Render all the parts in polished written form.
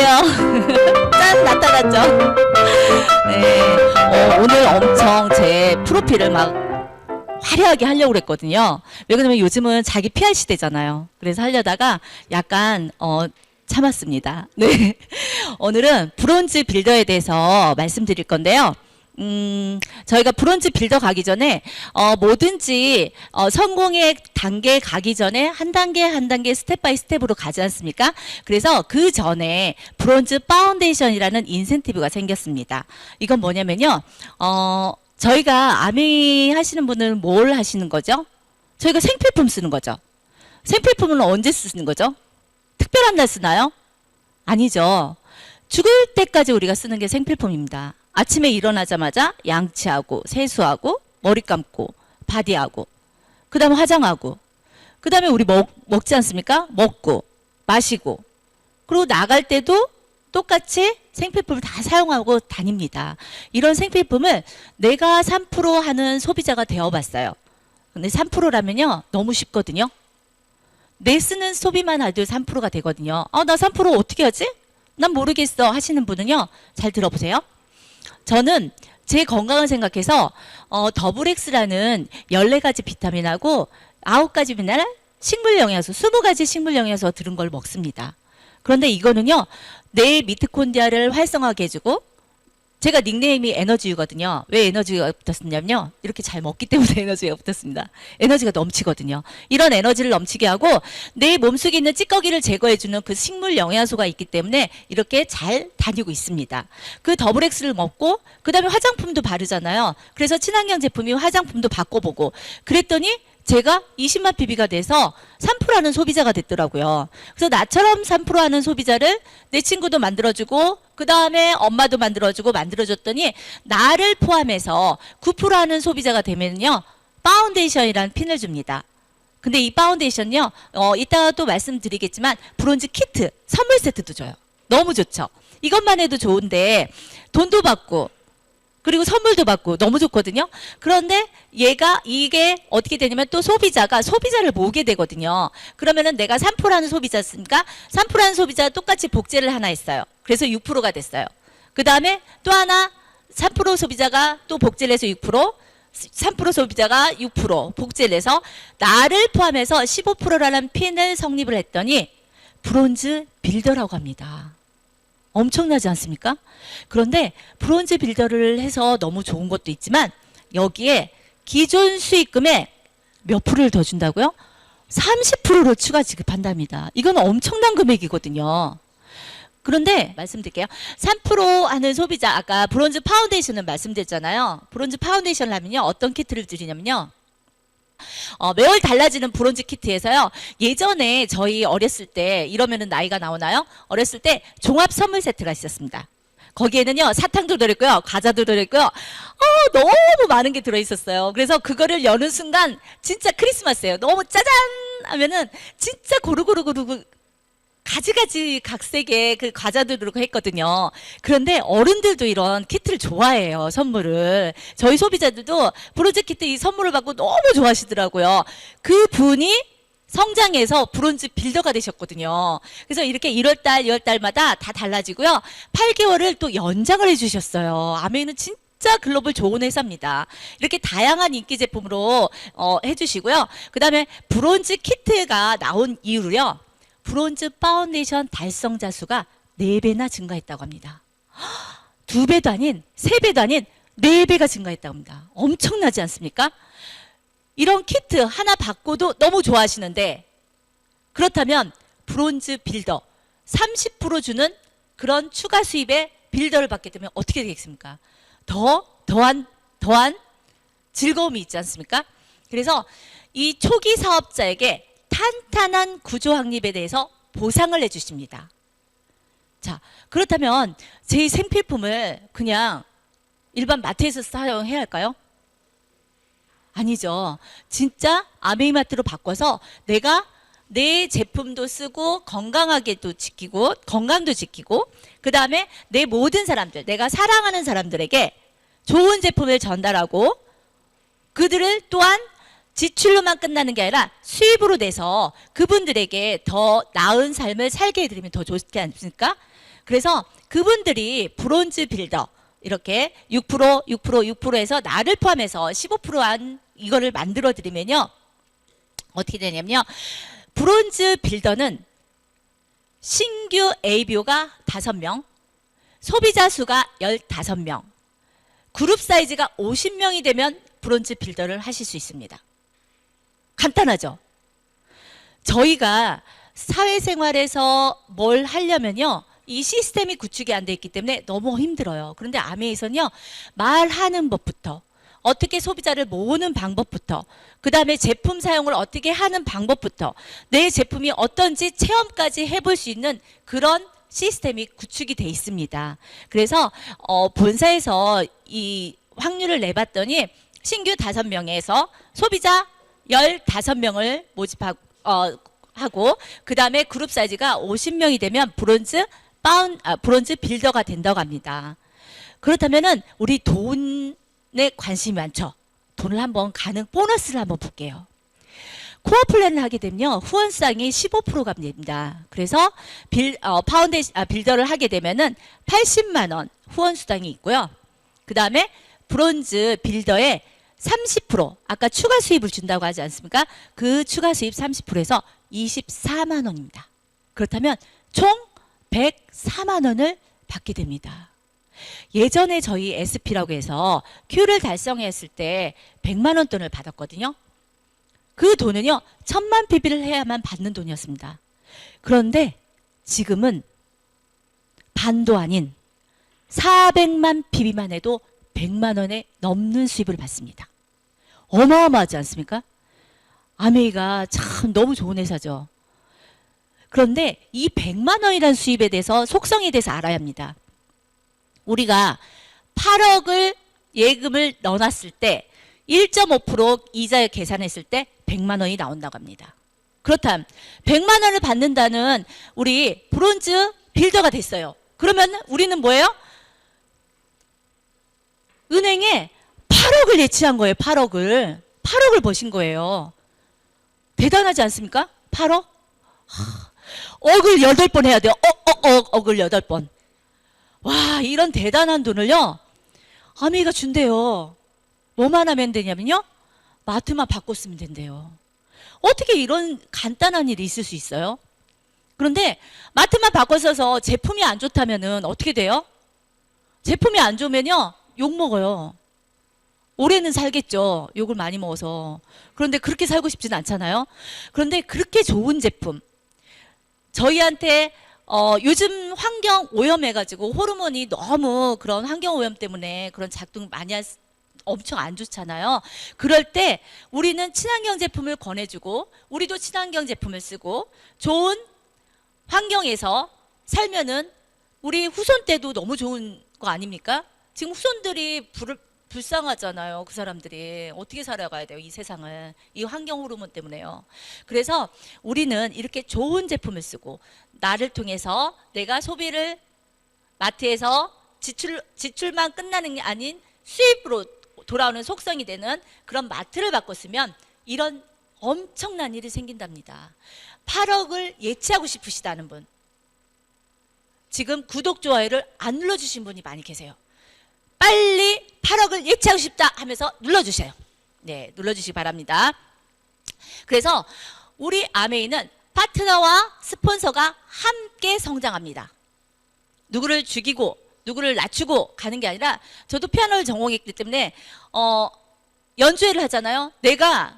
안녕하세요. 짠! 나타났죠? 네. 오늘 엄청 제 프로필을 막 화려하게 하려고 그랬거든요. 왜 그러냐면 요즘은 자기 PR 시대잖아요. 그래서 하려다가 약간 참았습니다. 네. 오늘은 브론즈 빌더에 대해서 말씀드릴 건데요. 저희가 브론즈 빌더 가기 전에 뭐든지 성공의 단계에 가기 전에 한 단계 한 단계 스텝 바이 스텝으로 가지 않습니까? 그래서 그 전에 브론즈 파운데이션이라는 인센티브가 생겼습니다. 이건 뭐냐면요. 저희가 아미 하시는 분은 뭘 하시는 거죠? 저희가 생필품 쓰는 거죠. 생필품은 언제 쓰는 거죠? 특별한 날 쓰나요? 아니죠. 죽을 때까지 우리가 쓰는 게 생필품입니다. 아침에 일어나자마자 양치하고 세수하고 머리 감고 바디하고 그 다음에 화장하고 그 다음에 우리 먹지 않습니까? 먹고 마시고 그리고 나갈 때도 똑같이 생필품을 다 사용하고 다닙니다. 이런 생필품을 내가 3% 하는 소비자가 되어봤어요. 근데 3%라면요 너무 쉽거든요. 내 쓰는 소비만 해도 3%가 되거든요. 나 3% 어떻게 하지? 난 모르겠어 하시는 분은요 잘 들어보세요. 저는 제 건강을 생각해서 더블엑스라는 14가지 비타민하고 9가지 미네랄, 식물 영양소, 20가지 식물 영양소 들은 걸 먹습니다. 그런데 이거는요 내 미토콘드리아를 활성화하게 해주고, 제가 닉네임이 에너지유거든요. 왜 에너지가 붙었냐면요 이렇게 잘 먹기 때문에 에너지가 붙었습니다. 에너지가 넘치거든요. 이런 에너지를 넘치게 하고 내 몸속에 있는 찌꺼기를 제거해주는 그 식물 영양소가 있기 때문에 이렇게 잘 다니고 있습니다. 그 더블엑스를 먹고 그 다음에 화장품도 바르잖아요. 그래서 친환경 제품이 화장품도 바꿔보고 그랬더니 제가 20만 PB가 돼서 3% 하는 소비자가 됐더라고요. 그래서 나처럼 3% 하는 소비자를 내 친구도 만들어주고 그 다음에 엄마도 만들어줬더니 나를 포함해서 9% 하는 소비자가 되면요 파운데이션이라는 핀을 줍니다. 근데 이 파운데이션요 이따가 또 말씀드리겠지만 브론즈 키트 선물 세트도 줘요. 너무 좋죠. 이것만 해도 좋은데 돈도 받고 그리고 선물도 받고 너무 좋거든요. 그런데 이게 어떻게 되냐면 또 소비자가 소비자를 모으게 되거든요. 그러면은 내가 3%라는 소비자였으니까 3%라는 소비자가 똑같이 복제를 하나 했어요. 그래서 6%가 됐어요. 그 다음에 또 하나 3% 소비자가 또 복제를 해서 6%, 3% 소비자가 6% 복제를 해서 나를 포함해서 15%라는 핀을 성립을 했더니 브론즈 빌더라고 합니다. 엄청나지 않습니까? 그런데 브론즈 빌더를 해서 너무 좋은 것도 있지만 여기에 기존 수익금에 몇 프로를 더 준다고요? 30%를 추가 지급한답니다. 이건 엄청난 금액이거든요. 그런데 말씀드릴게요. 3% 하는 소비자, 아까 브론즈 파운데이션은 말씀드렸잖아요. 브론즈 파운데이션을 하면요 어떤 키트를 드리냐면요 매월 달라지는 브론즈 키트에서요 예전에 저희 어렸을 때 이러면은 나이가 나오나요? 어렸을 때 종합 선물 세트가 있었습니다. 거기에는요 사탕도 들어있고요 과자도 들어있고요 너무 많은 게 들어있었어요. 그래서 그거를 여는 순간 진짜 크리스마스예요. 너무 짜잔 하면은 진짜 고루고루 가지가지 각색의 그 과자도 들고 했거든요. 그런데 어른들도 이런 키트를 좋아해요. 선물을. 저희 소비자들도 브론즈 키트 이 선물을 받고 너무 좋아하시더라고요. 그 분이 성장해서 브론즈 빌더가 되셨거든요. 그래서 이렇게 1월달, 2월달마다 다 달라지고요. 8개월을 또 연장을 해주셨어요. 아메이는 진짜 글로벌 좋은 회사입니다. 이렇게 다양한 인기 제품으로 해주시고요. 그 다음에 브론즈 키트가 나온 이후로요. 브론즈 파운데이션 달성자 수가 4배나 증가했다고 합니다. 2배도 아닌 3배도 아닌 4배가 증가했다고 합니다. 엄청나지 않습니까? 이런 키트 하나 받고도 너무 좋아하시는데 그렇다면 브론즈 빌더 30% 주는 그런 추가 수입의 빌더를 받게 되면 어떻게 되겠습니까? 더한 즐거움이 있지 않습니까? 그래서 이 초기 사업자에게 탄탄한 구조 확립에 대해서 보상을 해주십니다. 자, 그렇다면 제 생필품을 그냥 일반 마트에서 사용해야 할까요? 아니죠. 진짜 아메이마트로 바꿔서 내가 내 제품도 쓰고 건강하게도 지키고 건강도 지키고 그 다음에 내 모든 사람들, 내가 사랑하는 사람들에게 좋은 제품을 전달하고 그들을 또한 지출로만 끝나는 게 아니라 수입으로 내서 그분들에게 더 나은 삶을 살게 해드리면 더 좋지 않습니까? 그래서 그분들이 브론즈 빌더 이렇게 6%, 6%, 6%에서 나를 포함해서 15%한 이거를 만들어 드리면요. 어떻게 되냐면요. 브론즈 빌더는 신규 ABO가 5명, 소비자 수가 15명, 그룹 사이즈가 50명이 되면 브론즈 빌더를 하실 수 있습니다. 간단하죠? 저희가 사회생활에서 뭘 하려면요. 이 시스템이 구축이 안 돼 있기 때문에 너무 힘들어요. 그런데 아메이선요. 말하는 법부터 어떻게 소비자를 모으는 방법부터 그 다음에 제품 사용을 어떻게 하는 방법부터 내 제품이 어떤지 체험까지 해볼 수 있는 그런 시스템이 구축이 돼 있습니다. 그래서 본사에서 이 확률을 내봤더니 신규 5명에서 소비자 15명을 모집하고 하고 그 다음에 그룹 사이즈가 50명이 되면 브론즈 빌더가 된다고 합니다. 그렇다면은 우리 돈에 관심이 많죠. 돈을 한번 가능 보너스를 한번 볼게요. 코어 플랜을 하게 되면 후원상이 15%가 됩니다. 그래서 빌더를 하게 되면은 80만 원 후원 수당이 있고요. 그 다음에 브론즈 빌더에 30% 아까 추가 수입을 준다고 하지 않습니까? 그 추가 수입 30%에서 24만 원입니다. 그렇다면 총 104만 원을 받게 됩니다. 예전에 저희 SP라고 해서 Q를 달성했을 때 100만 원 돈을 받았거든요. 그 돈은요. 1000만 PB를 해야만 받는 돈이었습니다. 그런데 지금은 반도 아닌 400만 PB만 해도 100만 원에 넘는 수입을 받습니다. 어마어마하지 않습니까? 아메이가 참 너무 좋은 회사죠. 그런데 이 100만 원이라는 수입에 대해서 속성에 대해서 알아야 합니다. 우리가 8억을 예금을 넣어놨을 때 1.5% 이자에 계산했을 때 100만 원이 나온다고 합니다. 그렇다면 100만 원을 받는다는 우리 브론즈 빌더가 됐어요. 그러면 우리는 뭐예요? 은행에 8억을 예치한 거예요. 8억을 버신 거예요. 대단하지 않습니까? 8억? 억을 8번 해야 돼요. 억을 8번. 와, 이런 대단한 돈을요. 아메이가 준대요. 뭐만 하면 되냐면요. 마트만 바꿨으면 된대요. 어떻게 이런 간단한 일이 있을 수 있어요? 그런데 마트만 바꿔서 제품이 안 좋다면은 어떻게 돼요? 제품이 안 좋으면요. 욕 먹어요. 올해는 살겠죠. 욕을 많이 먹어서. 그런데 그렇게 살고 싶지는 않잖아요. 그런데 그렇게 좋은 제품. 저희한테 요즘 환경 오염해가지고 호르몬이 너무 그런 환경 오염 때문에 그런 작동 많이 엄청 안 좋잖아요. 그럴 때 우리는 친환경 제품을 권해주고 우리도 친환경 제품을 쓰고 좋은 환경에서 살면은 우리 후손 때도 너무 좋은 거 아닙니까? 지금 후손들이 불쌍하잖아요. 그 사람들이 어떻게 살아가야 돼요? 이 세상을. 이 환경 호르몬 때문에요. 그래서 우리는 이렇게 좋은 제품을 쓰고 나를 통해서 내가 소비를 마트에서 지출만 끝나는 게 아닌 수입으로 돌아오는 속성이 되는 그런 마트를 바꿨으면 이런 엄청난 일이 생긴답니다. 8억을 예치하고 싶으시다는 분. 지금 구독, 좋아요를 안 눌러주신 분이 많이 계세요. 빨리 8억을 예치하고 싶다 하면서 눌러주세요. 네, 눌러주시기 바랍니다. 그래서 우리 아메이는 파트너와 스폰서가 함께 성장합니다. 누구를 죽이고 누구를 낮추고 가는 게 아니라 저도 피아노를 전공했기 때문에 연주회를 하잖아요. 내가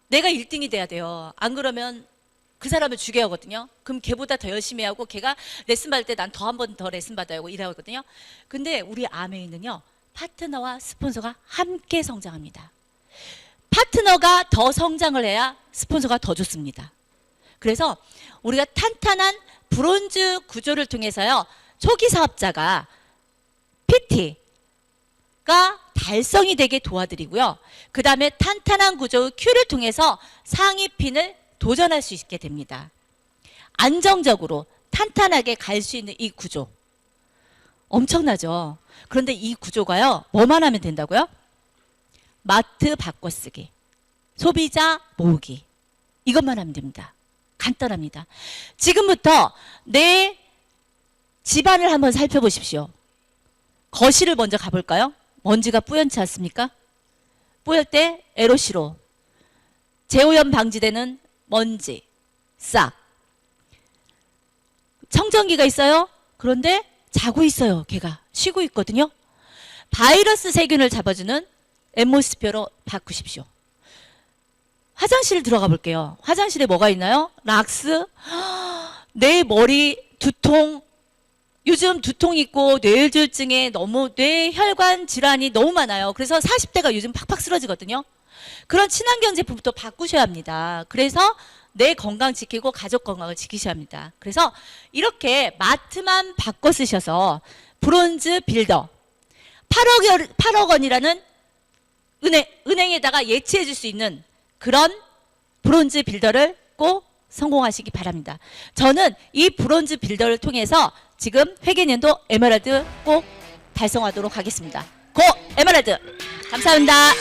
1등이 돼야 돼요. 안 그러면 그 사람을 죽여야 하거든요. 그럼 걔보다 더 열심히 하고 걔가 레슨 받을 때 난 더 한 번 더 레슨 받아야 하고 이래야 하거든요. 근데 우리 아메이는요. 파트너와 스폰서가 함께 성장합니다. 파트너가 더 성장을 해야 스폰서가 더 좋습니다. 그래서 우리가 탄탄한 브론즈 구조를 통해서요. 초기 사업자가 PT가 달성이 되게 도와드리고요. 그 다음에 탄탄한 구조 Q를 통해서 상위 핀을 도전할 수 있게 됩니다. 안정적으로 탄탄하게 갈 수 있는 이 구조. 엄청나죠? 그런데 이 구조가요. 뭐만 하면 된다고요? 마트 바꿔쓰기, 소비자 모으기. 이것만 하면 됩니다. 간단합니다. 지금부터 내 집안을 한번 살펴보십시오. 거실을 먼저 가볼까요? 먼지가 뿌연치 않습니까? 뿌연 때 에로시로 제오염 방지되는 먼지, 싹. 청정기가 있어요. 그런데 자고 있어요. 걔가 쉬고 있거든요. 바이러스 세균을 잡아주는 앰모스피어로 바꾸십시오. 화장실 들어가 볼게요. 화장실에 뭐가 있나요? 락스. 내 머리 두통, 요즘 두통 있고 뇌졸중에 너무 뇌혈관 질환이 너무 많아요. 그래서 40대가 요즘 팍팍 쓰러지거든요. 그런 친환경 제품부터 바꾸셔야 합니다. 그래서 내 건강 지키고 가족 건강을 지키셔야 합니다. 그래서 이렇게 마트만 바꿔 쓰셔서 브론즈 빌더 8억 원이라는 은행에다가 예치해 줄 수 있는 그런 브론즈 빌더를 꼭 성공하시기 바랍니다. 저는 이 브론즈 빌더를 통해서 지금 회계년도 에메랄드 꼭 달성하도록 하겠습니다. 고 에메랄드! 감사합니다.